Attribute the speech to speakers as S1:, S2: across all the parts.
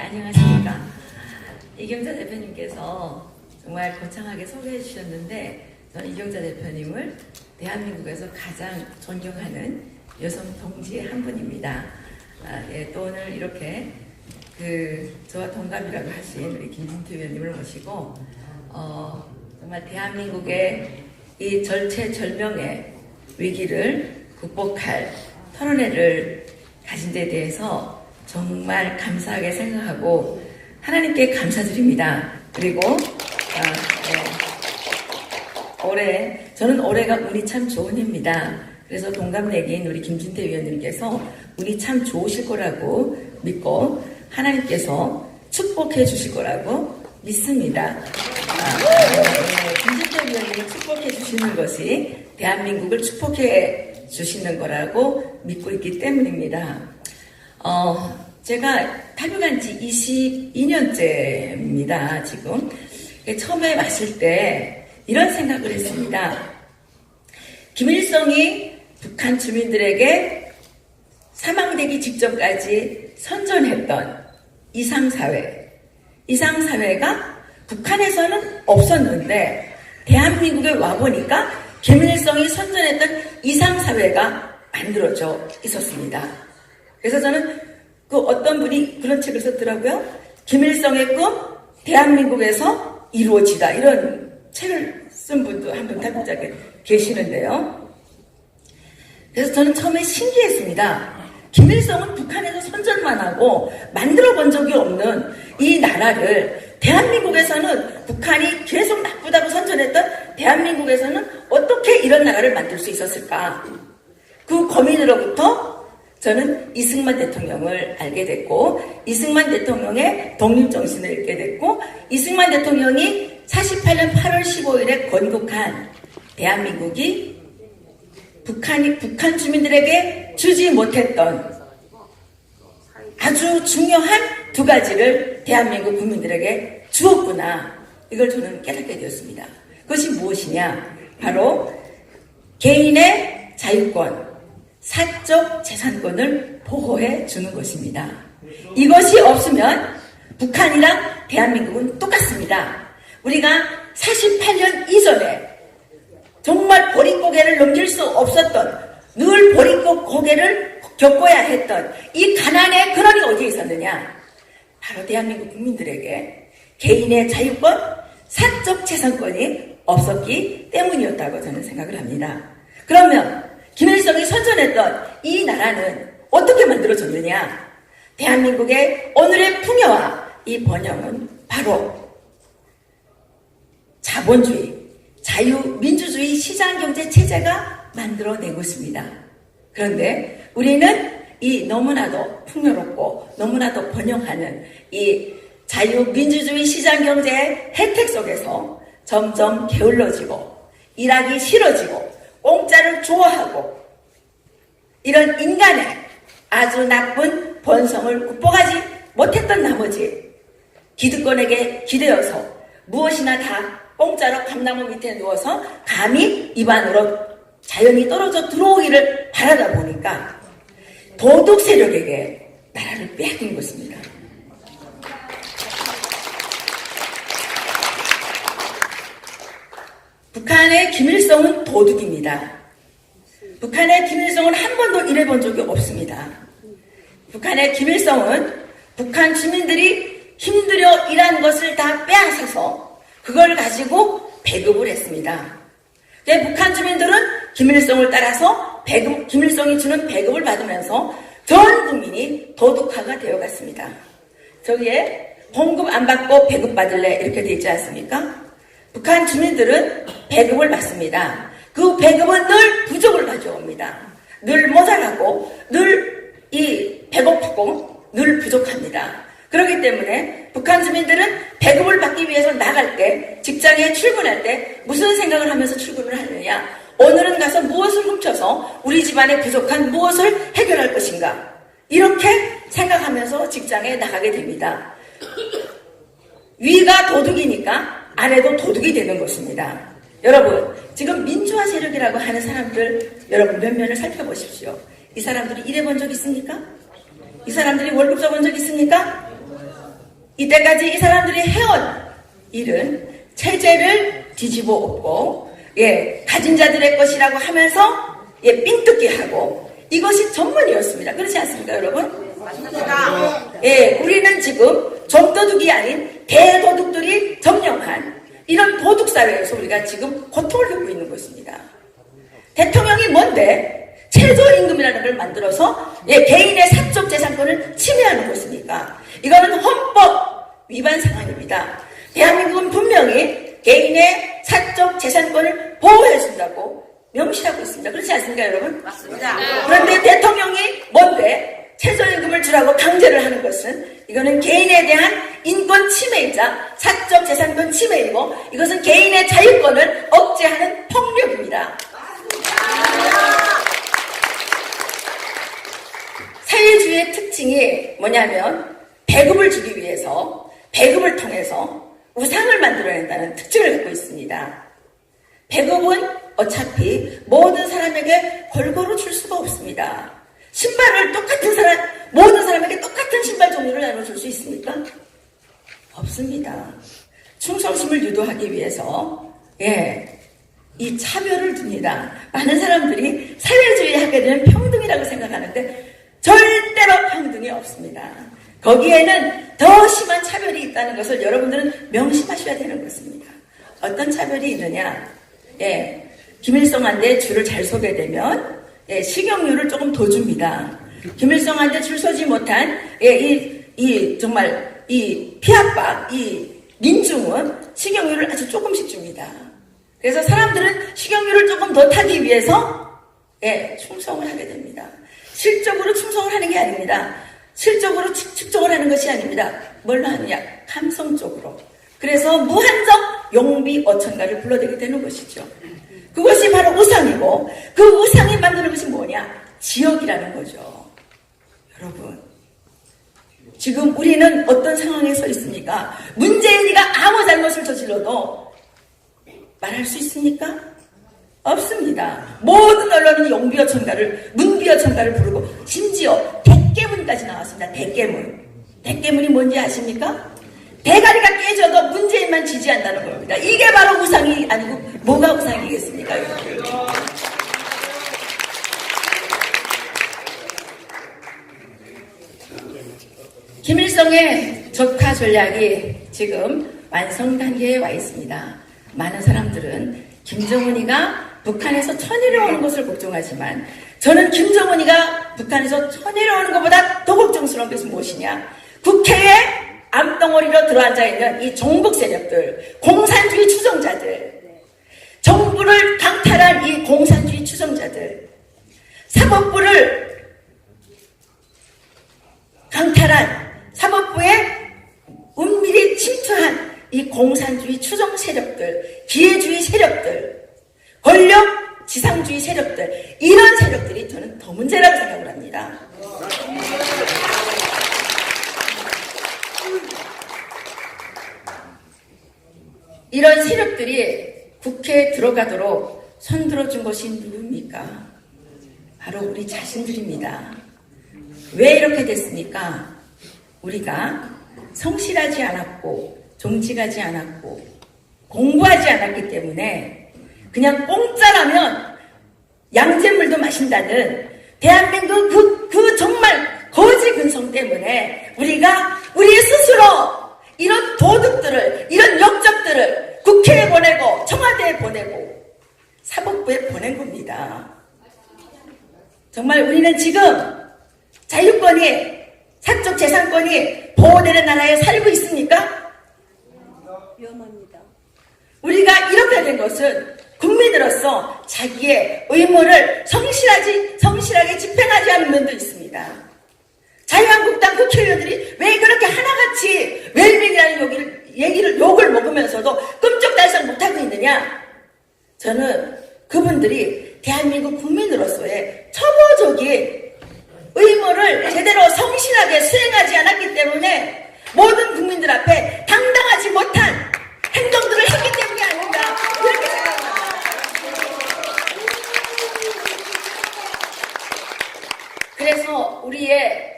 S1: 안녕하십니까. 이경자 대표님께서 정말 거창하게 소개해 주셨는데, 저는 이경자 대표님을 대한민국에서 가장 존경하는 여성 동지의 한 분입니다. 또 오늘 이렇게 저와 동갑이라고 하신 우리 김진태 의원님을 모시고 정말 대한민국의 이 절체절명의 위기를 극복할 토론회를 가진 데 대해서 정말 감사하게 생각하고 하나님께 감사드립니다. 그리고 저는 올해가 운이 참 좋은 해입니다. 그래서 동갑내기인 우리 김진태 위원님께서 운이 참 좋으실 거라고 믿고 하나님께서 축복해 주실 거라고 믿습니다. 김진태 위원님이 축복해 주시는 것이 대한민국을 축복해 주시는 거라고 믿고 있기 때문입니다. 제가 탈북한 지 22년째입니다, 지금. 처음에 왔을 때 이런 생각을 했습니다. 김일성이 북한 주민들에게 사망되기 직전까지 선전했던 이상사회가 북한에서는 없었는데 대한민국에 와보니까 김일성이 선전했던 이상사회가 만들어져 있었습니다. 그래서 저는 어떤 분이 그런 책을 썼더라고요. 김일성의 꿈, 대한민국에서 이루어지다. 이런 책을 쓴 분도 한 분 탈북자에 계시는데요. 그래서 저는 처음에 신기했습니다. 김일성은 북한에서 선전만 하고 만들어 본 적이 없는 이 나라를 대한민국에서는 북한이 계속 나쁘다고 선전했던 대한민국에서는 어떻게 이런 나라를 만들 수 있었을까? 그 고민으로부터 저는 이승만 대통령을 알게 됐고, 이승만 대통령의 독립정신을 읽게 됐고, 이승만 대통령이 48년 8월 15일에 건국한 대한민국이 북한 주민들에게 주지 못했던 아주 중요한 두 가지를 대한민국 국민들에게 주었구나. 이걸 저는 깨닫게 되었습니다. 그것이 무엇이냐? 바로 개인의 자유권, 사적 재산권을 보호해 주는 것입니다. 이것이 없으면 북한이랑 대한민국은 똑같습니다. 우리가 48년 이전에 정말 보릿고개를 넘길 수 없었던, 늘 보릿고개를 겪어야 했던 이 가난의 근원이 어디에 있었느냐? 바로 대한민국 국민들에게 개인의 자유권, 사적 재산권이 없었기 때문이었다고 저는 생각을 합니다. 그러면 김일성이 선전했던 이 나라는 어떻게 만들어졌느냐? 대한민국의 오늘의 풍요와 이 번영은 바로 자본주의, 자유민주주의 시장경제 체제가 만들어내고 있습니다. 그런데 우리는 이 너무나도 풍요롭고 너무나도 번영하는 이 자유민주주의 시장경제의 혜택 속에서 점점 게을러지고 일하기 싫어지고 공짜를 좋아하고 이런 인간의 아주 나쁜 본성을 극복하지 못했던 나머지 기득권에게 기대어서 무엇이나 다 공짜로 감나무 밑에 누워서 감히 입안으로 자연이 떨어져 들어오기를 바라다 보니까 도둑 세력에게 나라를 빼앗긴 것입니다. 북한의 김일성은 도둑입니다. 북한의 김일성은 한 번도 일해본 적이 없습니다. 북한의 김일성은 북한 주민들이 힘들여 일한 것을 다 빼앗아서 그걸 가지고 배급을 했습니다. 북한 주민들은 김일성을 따라서 김일성이 주는 배급을 받으면서 전 국민이 도둑화가 되어갔습니다. 저기에 봉급 안 받고 배급 받을래 이렇게 되어 있지 않습니까? 북한 주민들은 배급을 받습니다. 그 배급은 늘 부족을 가져옵니다. 늘 모자라고, 늘 배고프고, 늘 부족합니다. 그렇기 때문에 북한 주민들은 배급을 받기 위해서 나갈 때, 직장에 출근할 때 무슨 생각을 하면서 출근을 하느냐? 오늘은 가서 무엇을 훔쳐서 우리 집안에 부족한 무엇을 해결할 것인가? 이렇게 생각하면서 직장에 나가게 됩니다. 위가 도둑이니까 아래도 도둑이 되는 것입니다. 여러분, 지금 민주화 세력이라고 하는 사람들, 여러분 몇 면을 살펴보십시오. 이 사람들이 일해본 적 있습니까? 이 사람들이 월급 줘본 적 있습니까? 이때까지 이 사람들이 해온 일은 체제를 뒤집어 엎고 가진 자들의 것이라고 하면서 삥뜯게 하고 이것이 전문이었습니다. 그렇지 않습니까, 여러분?
S2: 맞습니다.
S1: 우리는 지금 점도둑이 아닌 대도둑들이 점령한 이런 도둑사회에서 우리가 지금 고통을 겪고 있는 것입니다. 대통령이 뭔데 최저임금이라는 걸 만들어서 개인의 사적 재산권을 침해하는 것입니까? 이거는 헌법 위반 상황입니다. 대한민국은 분명히 개인의 사적 재산권을 보호해준다고 명시하고 있습니다. 그렇지 않습니까, 여러분?
S2: 맞습니다.
S1: 그런데 대통령이 뭔데 최저임금을 주라고 강제를 하는 것은 이거는 개인에 대한 인권 침해이자 사적 재산권 침해이고 이것은 개인의 자유권을 억제하는 폭력입니다. 사회주의의 특징이 뭐냐면 배급을 주기 위해서 배급을 통해서 우상을 만들어낸다는 특징을 갖고 있습니다. 배급은 어차피 모든 사람에게 골고루 줄 수가 없습니다. 신발을 모든 사람에게 똑같은 신발 종류를 나눠줄 수 있습니까? 없습니다. 충성심을 유도하기 위해서 이 차별을 둡니다. 많은 사람들이 사회주의 하게 되면 평등이라고 생각하는데 절대로 평등이 없습니다. 거기에는 더 심한 차별이 있다는 것을 여러분들은 명심하셔야 되는 것입니다. 어떤 차별이 있느냐? 김일성한테 줄을 잘 서게 되면 식용유를 조금 더 줍니다. 김일성한테 줄 서지 못한 정말 이 피압박 이 민중은 식용유를 아주 조금씩 줍니다. 그래서 사람들은 식용유를 조금 더 타기 위해서 충성을 하게 됩니다. 실적으로 충성을 하는 게 아닙니다. 실적으로 축적을 하는 것이 아닙니다. 뭘로 하느냐? 감성적으로. 그래서 무한정 용비 어천가를 불러대게 되는 것이죠. 그것이 바로 우상이고 그 우상이 만드는 것이 뭐냐? 지역이라는 거죠. 여러분, 지금 우리는 어떤 상황에 서 있습니까? 문재인이가 아무 잘못을 저질러도 말할 수 있습니까? 없습니다. 모든 언론이 용비어천가를 문비어천가를 부르고 심지어 대깨문까지 나왔습니다. 대깨문이 뭔지 아십니까? 대가리가 깨져도 문재인만 지지한다는 겁니다. 이게 바로 우상이 아니고 뭐가 우상이겠습니까? 김일성의 적화 전략이 지금 완성 단계에 와 있습니다. 많은 사람들은 김정은이가 북한에서 쳐내려오는 것을 걱정하지만 저는 김정은이가 북한에서 쳐내려오는 것보다 더 걱정스러운 것이 무엇이냐? 국회에 암덩어리로 들어앉아 있는 이 종북 세력들, 공산주의 추종자들, 정부를 강탈한 이 공산주의 추종자들, 사법부를 강탈한 사법부에 은밀히 침투한 이 공산주의 추종 세력들, 기회주의 세력들, 권력 지상주의 세력들, 이런 세력들이 저는 더 문제라고 생각을 합니다. 이런 세력들이 국회에 들어가도록 손들어준 것이 누굽니까? 바로 우리 자신들입니다. 왜 이렇게 됐습니까? 우리가 성실하지 않았고 종직하지 않았고 공부하지 않았기 때문에 그냥 공짜라면 양잿물도 마신다는 대한민국 그 정말 거지 근성 때문에 우리가 우리 스스로 이런 도둑들을, 이런 역적들을 국회에 보내고 청와대에 보내고 사법부에 보낸 겁니다. 정말 우리는 지금 자유권이, 사적 재산권이 보호되는 나라에 살고 있습니까?
S2: 위험합니다.
S1: 우리가 이렇게 된 것은 국민으로서 자기의 의무를 성실하게 집행하지 않는 면도 있습니다. 자유한국당 국회의원들이 왜 그렇게 하나같이 웰빙이라는 욕을 먹으면서도 끔찍달싹 못하고 있느냐? 저는 그분들이 대한민국 국민으로서의 처보적인 의무를 제대로 성실하게 수행하지 않았기 때문에 모든 국민들 앞에 당당하지 못한 행동들을 했기 때문이 아닌가 이렇게 생각합니다. 그래서 우리의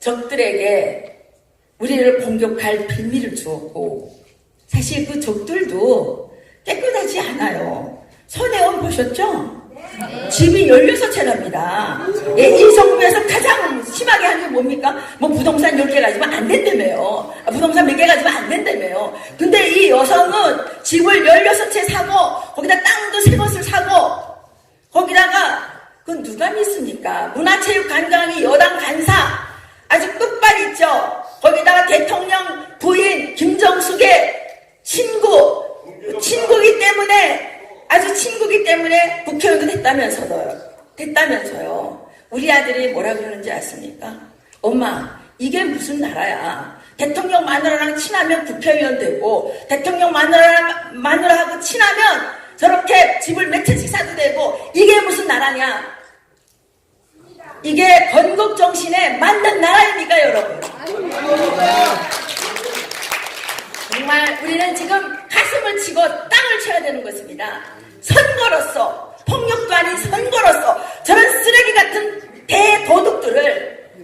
S1: 적들에게 우리를 공격할 빌미를 주었고, 사실 그 적들도 깨끗하지 않아요. 손혜원 보셨죠? 집이 16채랍니다. 예, 이 정부에서 가장 심하게 한 게 뭡니까? 뭐 부동산 10개 가지면 안 된다며요. 부동산 몇 개 가지면 안 된다며요. 근데 이 여성은 집을 16채 사고, 거기다 땅도 새 것을 사고, 거기다가, 그건 누가 믿습니까? 문화체육관광위 여당 간사, 아주 끝발 있죠? 거기다가 대통령 부인 김정숙의 친구이기 때문에, 아주 친구기 때문에 국회의원도 됐다면서요. 우리 아들이 뭐라 그러는지 아십니까? 엄마, 이게 무슨 나라야. 대통령 마누라랑 친하면 국회의원 되고, 대통령 마누라하고 친하면 저렇게 집을 몇 채씩 사도 되고, 이게 무슨 나라냐? 이게 건국정신에 맞는 나라입니까, 여러분? 정말 우리는 지금 가슴을 치고 땅을 쳐야 되는 것입니다. 선거로서, 폭력도 아닌 선거로서 저런 쓰레기 같은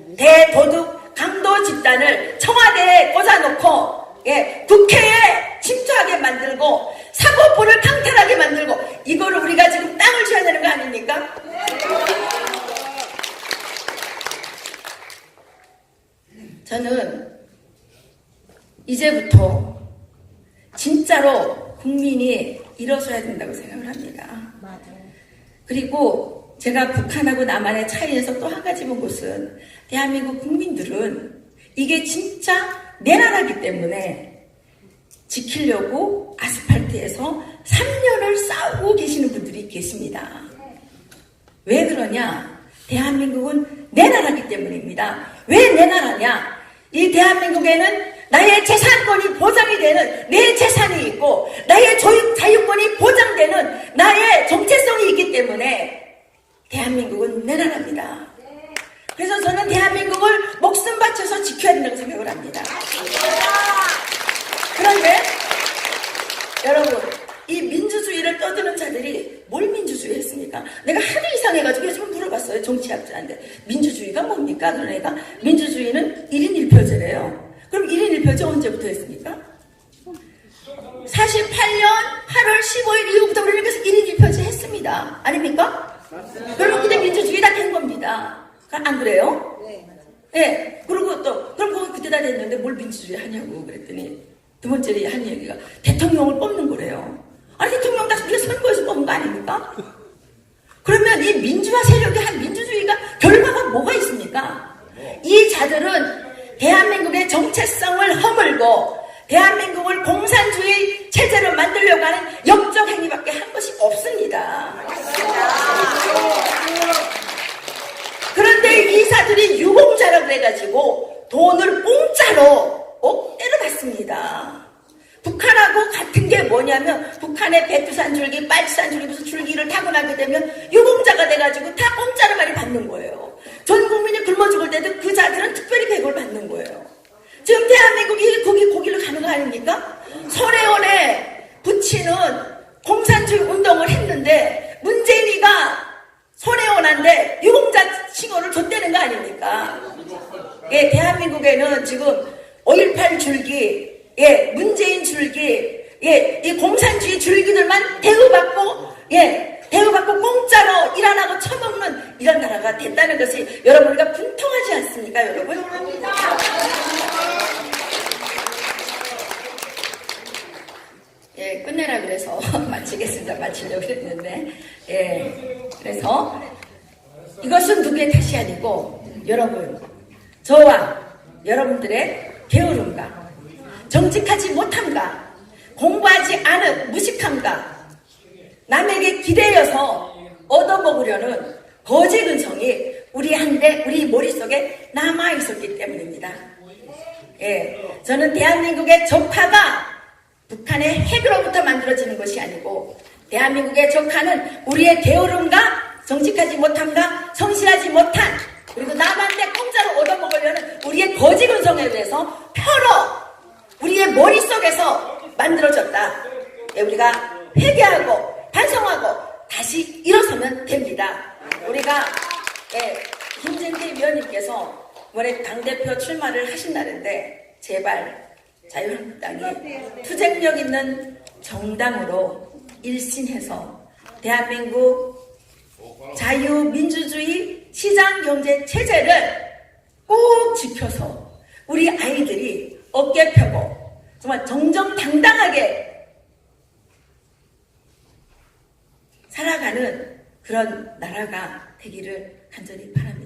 S1: 대도둑 강도 집단을 청와대에 꽂아놓고, 예, 국회에 침투하게 만들고 사법부를 강탈하게 만들고, 이거를 우리가 지금 땅을 쳐야 되는 거 아닙니까? 저는 이제부터 진짜로 국민이 일어서야 된다고 생각을 합니다. 그리고 제가 북한하고 남한의 차이에서 또 한 가지 본 것은, 대한민국 국민들은 이게 진짜 내 나라기 때문에 지키려고 아스팔트에서 3년을 싸우고 계시는 분들이 계십니다. 왜 그러냐? 대한민국은 내 나라기 때문입니다. 왜 내 나라냐? 이 대한민국에는 나의 재산권이 보장이 되는 내 재산이 있고, 나의 자유권이 보장되는 나의 정체성이 있기 때문에 대한민국은 내 나라입니다. 그래서 저는 대한민국을 목숨 바쳐서 지켜야 된다고 생각을 합니다. 그런데 여러분, 이 민주주의를 떠드는 자들이 뭘 민주주의 했습니까? 내가 하도 이상해가지고 요즘 물어봤어요, 정치학자한테. 민주주의가 뭡니까? 그러니까 민주주의는 1인 1표제래요. 그럼 1인 1표제 언제부터 했습니까? 48년 8월 15일 이후부터 그러니까 1인 1표제 했습니다. 아닙니까? 그러면 그때 민주주의 다 된 겁니다. 안 그래요? 네. 그리고 또, 그럼 그거 그때 다 됐는데 뭘 민주주의 하냐고 그랬더니, 두 번째 한 얘기가 대통령을 뽑는 거래요. 아니, 대통령 다 우리가 선거에서 뽑은 거 아닙니까? 그러면 이 민주화 세력이 한 민주주의가 결과가 뭐가 있습니까? 이 자들은 대한민국의 정체성을 허물고 대한민국을 공산주의 체제로 만들려고 하는 역적 행위밖에 한 것이 없습니다. 그런데 이 사들이 유공자라고 해가지고 돈을 공짜로 때려봤습니다. 북한하고 같은 게 뭐냐면, 북한의 백두산 줄기, 빨치산 줄기, 무슨 줄기를 타고 나게 되면 유공자가 돼가지고 다 공짜로 많이 받는 거예요. 전 국민이 굶어 죽을 때도 그 자들은 특별히 배급을 받는 거예요. 지금 대한민국이 거기로 가는 거 아닙니까? 손혜원에 붙이는 공산주의 운동을 했는데 문재인이가 손혜원한테 유공자 칭호를 줬다는 거 아닙니까? 예, 대한민국에는 지금 5.18 줄기, 예, 문재인 줄기, 예, 이 공산주의 줄기들만 대우받고 공짜로 일 안 하고 처먹는 이런 나라가 됐다는 것이 여러분, 우리가 분통하지 않습니까, 여러분? 예, 끝내라 그래서 마치려고 그랬는데, 예, 그래서 이것은 누구의 탓이 아니고, 여러분, 저와 여러분들의 게으름과 정직하지 못함과 공부하지 않은 무식함과 남에게 기대어서 얻어먹으려는 거짓 근성이 우리 머릿속에 남아있었기 때문입니다. 예, 저는 대한민국의 적화가 북한의 핵으로부터 만들어지는 것이 아니고, 대한민국의 적화는 우리의 게으름과 정직하지 못함과 성실하지 못한, 그리고 남한테 공짜로 얻어먹으려는 우리의 거짓 근성에 대해서 표로 우리의 머릿속에서 만들어졌다. 예, 우리가 회개하고 반성하고 다시 일어서면 됩니다. 우리가 김진태 위원님께서 이번에 당대표 출마를 하신다는데, 제발 자유한국당이 투쟁력 있는 정당으로 일신해서 대한민국 자유민주주의 시장경제 체제를 꼭 지켜서 우리 아이들이 어깨 펴고 정말 정정당당하게 살아가는 그런 나라가 되기를 간절히 바랍니다.